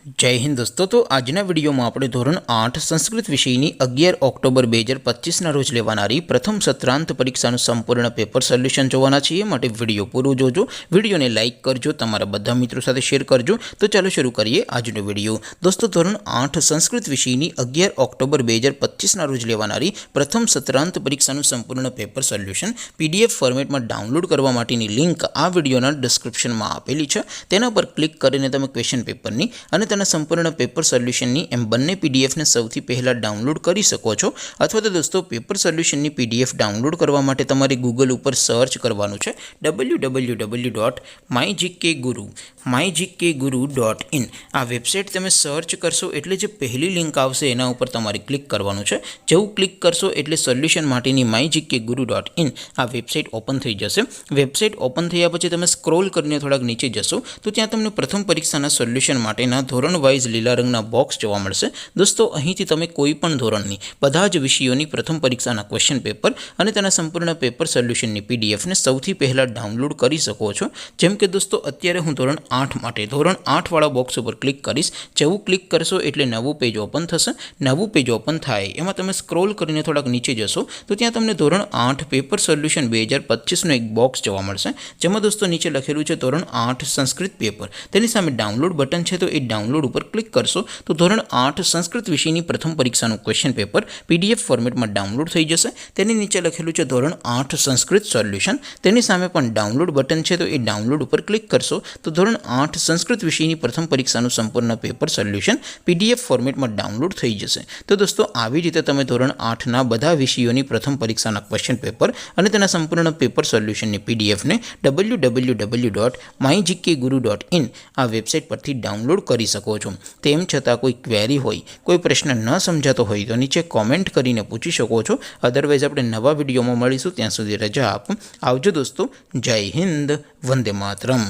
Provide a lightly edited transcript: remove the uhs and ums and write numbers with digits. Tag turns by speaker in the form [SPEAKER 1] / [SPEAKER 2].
[SPEAKER 1] जय हिंद दोस्तों। तो आजना विडियो में આપણે ધોરણ 8 સંસ્કૃત વિષયની 11 ઓક્ટોબર 2025 ના રોજ લેવાનારી પ્રથમ સત્રાંત પરીક્ષાનું સંપૂર્ણ પેપર સોલ્યુશન જોવાના છીએ। માટે વિડિયો પૂરો જોજો, વિડિયોને લાઈક કરજો, તમારા બધા મિત્રો સાથે શેર કરજો। તો ચાલો શરૂ કરીએ આજનો વિડિયો। દોસ્તો ધોરણ 8 સંસ્કૃત વિષયની 11 ઓક્ટોબર 2025 ના રોજ લેવાનારી પ્રથમ સત્રાંત પરીક્ષાનું સંપૂર્ણ પેપર સોલ્યુશન પીડીએફ ફોર્મેટમાં ડાઉનલોડ કરવા માટેની લિંક આ વિડિયોના ડિસ્ક્રિપ્શનમાં આપેલી છે। તેના પર ક્લિક કરીને તમે ક્વેશ્ચન પેપરની અને તેના સંપૂર્ણ પેપર સોલ્યુશનની એમ બંને પીડીએફને સૌથી પહેલાં ડાઉનલોડ કરી શકો છો। અથવા તો દોસ્તો પેપર સોલ્યુશનની પીડીએફ ડાઉનલોડ કરવા માટે તમારે ગૂગલ ઉપર સર્ચ કરવાનું છે www.mygkguru.in। આ વેબસાઇટ તમે સર્ચ કરશો એટલે જે પહેલી લિંક આવશે એના ઉપર તમારે ક્લિક કરવાનું છે। જેવું ક્લિક કરશો એટલે સોલ્યુશન માટેની mygkguru.in આ વેબસાઇટ ઓપન થઈ જશે। વેબસાઇટ ઓપન થયા પછી તમે સ્ક્રોલ કરીને થોડાક નીચે જશો તો ત્યાં તમને પ્રથમ પરીક્ષાના સોલ્યુશન માટેના ધોરણ વાઇઝ લીલા રંગના બોક્સ જોવા મળશે। દોસ્તો અહીંથી તમે કોઈ પણ ધોરણની બધા જ વિષયોની પ્રથમ પરીક્ષાના ક્વેશ્ચન પેપર અને તેના સંપૂર્ણ પેપર સોલ્યુશનની પીડીએફને સૌથી પહેલાં ડાઉનલોડ કરી શકો છો। જેમ કે દોસ્તો અત્યારે હું ધોરણ 8 માટે ધોરણ 8 વાળા બોક્સ ઉપર ક્લિક કરીશ। જેવું ક્લિક કરશો એટલે નવું પેજ ઓપન થશે। નવું પેજ ઓપન થાય એમાં તમે સ્ક્રોલ કરીને થોડાક નીચે જશો તો ત્યાં તમને ધોરણ 8 પેપર સોલ્યુશન 2025નું એક બોક્સ જોવા મળશે। જેમાં દોસ્તો નીચે લખેલું છે ધોરણ 8 સંસ્કૃત પેપર, તેની સામે ડાઉનલોડ બટન છે તો એ ડાઉનલોડ ઉપર ક્લિક કરશો તો ધોરણ 8 સંસ્કૃત વિષયની પ્રથમ પરીક્ષાનું ક્વેશ્ચન પેપર પીડીએફ ફોર્મેટમાં ડાઉનલોડ થઈ જશે। તેની નીચે લખેલું છે ધોરણ 8 સંસ્કૃત સોલ્યુશન, તેની સામે પણ ડાઉનલોડ બટન છે તો એ ડાઉનલોડ ઉપર ક્લિક કરશો તો ધોરણ 8 સંસ્કૃત વિષયની પ્રથમ પરીક્ષાનું સંપૂર્ણ પેપર સોલ્યુશન પીડીએફ ફોર્મેટમાં ડાઉનલોડ થઈ જશે। તો દોસ્તો આવી રીતે તમે ધોરણ 8ના બધા વિષયોની પ્રથમ પરીક્ષાના ક્વેશ્ચન પેપર અને તેના સંપૂર્ણ પેપર સોલ્યુશનની પીડીએફને www.mygkguru.in આ વેબસાઇટ પરથી ડાઉનલોડ કરી શકો છો। તેમ છતાં કોઈ ક્વેરી હોય, કોઈ પ્રશ્ન ન સમજાતો હોય તો નીચે કોમેન્ટ કરીને પૂછી શકો છો। અધરવાઇઝ આપણે નવા વિડીયોમાં મળીશું, ત્યાં સુધી રજા આપો। આવજો દોસ્તો, જય હિન્દ, વંદે માતરમ।